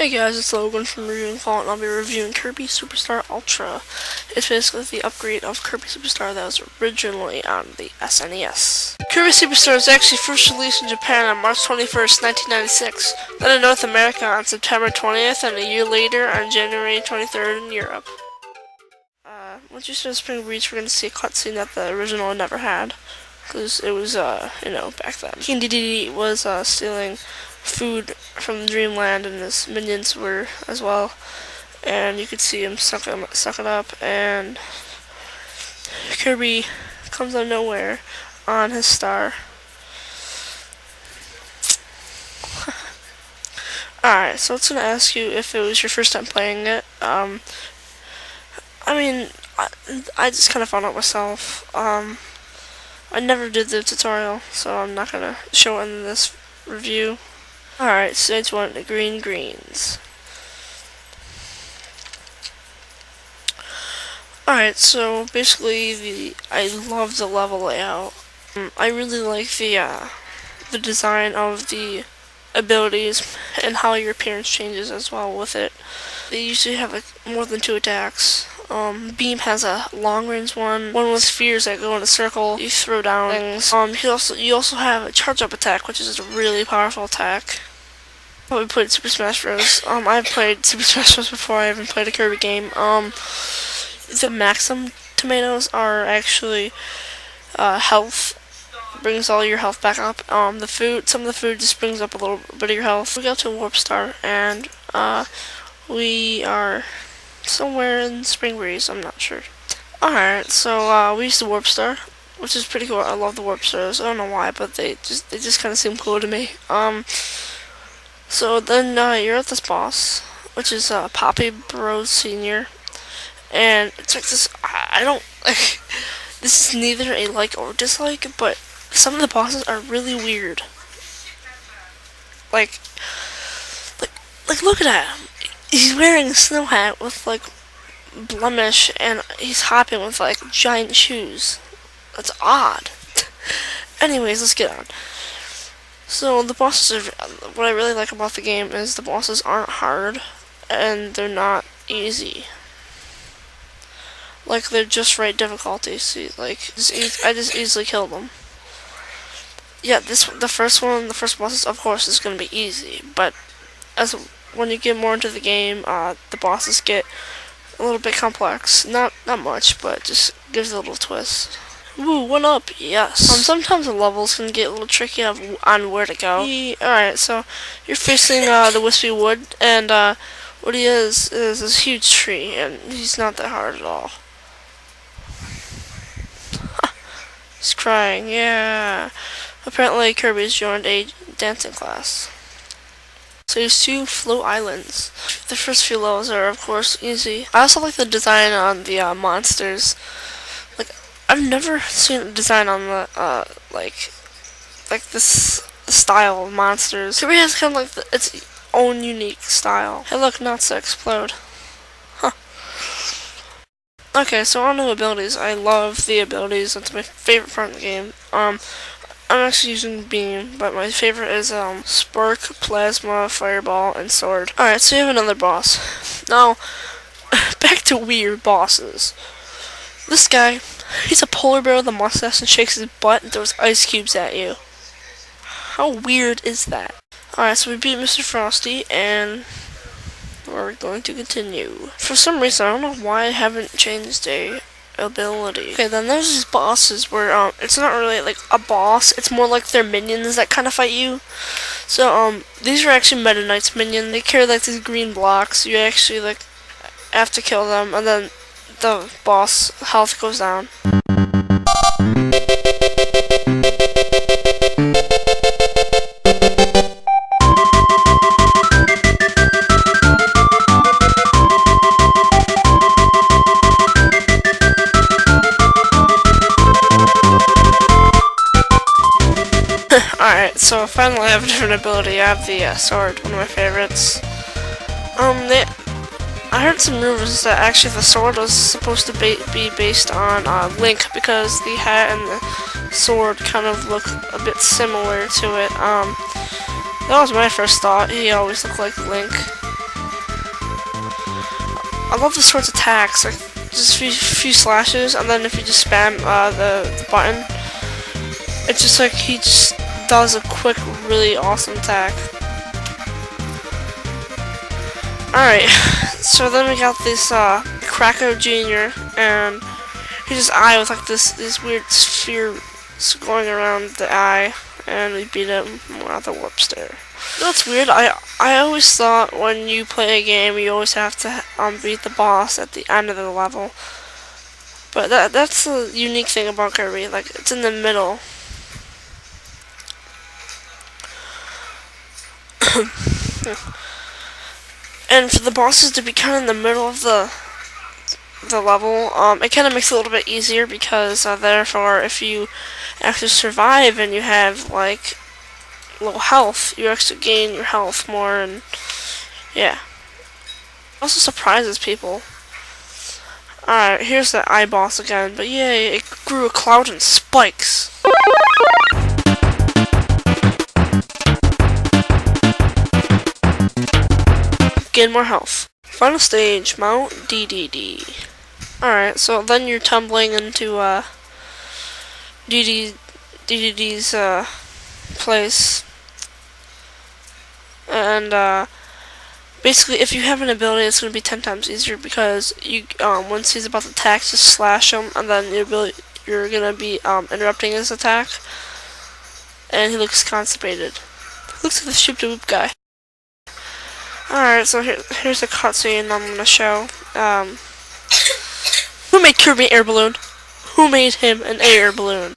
Hey guys, it's Logan from Reviewing Fall, and I'll be reviewing Kirby Superstar Ultra. It's basically the upgrade of Kirby Superstar that was originally on the SNES. Kirby Superstar was actually first released in Japan on March 21st, 1996, then in North America on September 20th, and a year later on January 23rd in Europe. Once you start Spring Breach, we're going to see a cutscene that the original never had, because it was, back then. King Dedede was stealing food from Dreamland, and his minions were as well, and you could see him suck it up, and Kirby comes out of nowhere on his star. Alright, so it's going to ask you if it was your first time playing it. I just kind of found out myself. I never did the tutorial, so I'm not going to show it in this review. Alright, stage 1, the green greens. Alright, so basically I love the level layout. I really like the design of the abilities and how your appearance changes as well with it. They usually have like more than 2 attacks. Beam has a long range one with spheres that go in a circle. You throw down things. You also have a charge up attack, which is a really powerful attack. We played Super Smash Bros. I've played Super Smash Bros. Before. I haven't played a Kirby game. The Maxim tomatoes are actually health. Brings all your health back up. Some of the food just brings up a little bit of your health. We go to Warp Star, and we are somewhere in Spring Breeze. I'm not sure. Alright, so we used the Warp Star, which is pretty cool. I love the Warp Stars. I don't know why, but they just kind of seem cool to me. So then you're at this boss, which is Poppy Bros Sr. And it's like this, I don't, like, this is neither a like or dislike, but some of the bosses are really weird. Like look at that. He's wearing a snow hat with, like, blemish, and he's hopping with, like, giant shoes. That's odd. Anyways, let's get on. So the bosses are, what I really like about the game is the bosses aren't hard, and they're not easy. Like, they're just right difficulty. See, like, I just easily killed them. Yeah, the first boss, of course, is gonna be easy, but when you get more into the game, the bosses get a little bit complex. Not much, but just gives it a little twist. Woo, 1-up, yes. Sometimes the levels can get a little tricky on where to go. Alright, so you're facing the Wispy Wood, and what he is this huge tree, and he's not that hard at all. He's crying, yeah. Apparently Kirby's joined a dancing class. So there's 2 float islands. The first few levels are, of course, easy. I also like the design on the monsters. Like, I've never seen a design on the like this style of monsters. Kirby has kind of like its own unique style. Hey, look, nuts explode. Huh. Okay, so on to abilities. I love the abilities. That's my favorite part of the game. I'm actually using Beam, but my favorite is Spark, Plasma, Fireball, and Sword. Alright, so you have another boss. Now, back to weird bosses. This guy, he's a polar bear with a mustache and shakes his butt and throws ice cubes at you. How weird is that? Alright, so we beat Mr. Frosty, and we're going to continue. For some reason, I don't know why I haven't changed a ability. Okay, then there's these bosses where it's not really like a boss, it's more like they're minions that kind of fight you. So these are actually Meta Knight's minions. They carry like these green blocks. You actually like have to kill them, and then the boss health goes down. Alright, so finally I have a different ability. I have the sword, one of my favorites. I heard some rumors that actually the sword was supposed to be based on Link, because the hat and the sword kind of look a bit similar to it. That was my first thought. He always looked like Link. I love the sword's attacks, like just a few slashes, and then if you just spam the button, it's just like he just does a quick, really awesome attack. Alright, so then we got this Krakow Jr. and he's just eye with like this weird sphere going around the eye, and we beat him at the warp stair. That's weird. I always thought when you play a game you always have to beat the boss at the end of the level, but that's the unique thing about Kirby. Like, it's in the middle. And for the bosses to be kind of in the middle of the level, it kind of makes it a little bit easier because therefore if you actually survive and you have like low health, you actually gain your health more, and yeah. Also surprises people. Alright, here's the eye boss again, but yay, it grew a cloud and spikes. Gain more health. Final stage, Mount DDD. Alright, so then you're tumbling into DDD's place. And basically if you have an ability it's going to be 10 times easier because you once he's about to attack, just slash him, and then you're going to be interrupting his attack. And he looks constipated. He looks like the shoop de whoop guy. Alright, so here's a cutscene I'm gonna show. Who made Kirby an air balloon? Who made him an air balloon?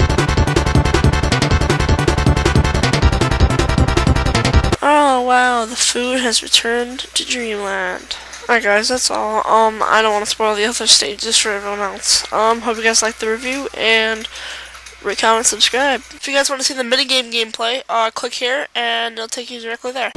Oh wow, the food has returned to Dreamland. Alright guys, that's all. I don't want to spoil the other stages for everyone else. Hope you guys liked the review, and rate, comment, subscribe. If you guys want to see the minigame gameplay, click here and it'll take you directly there.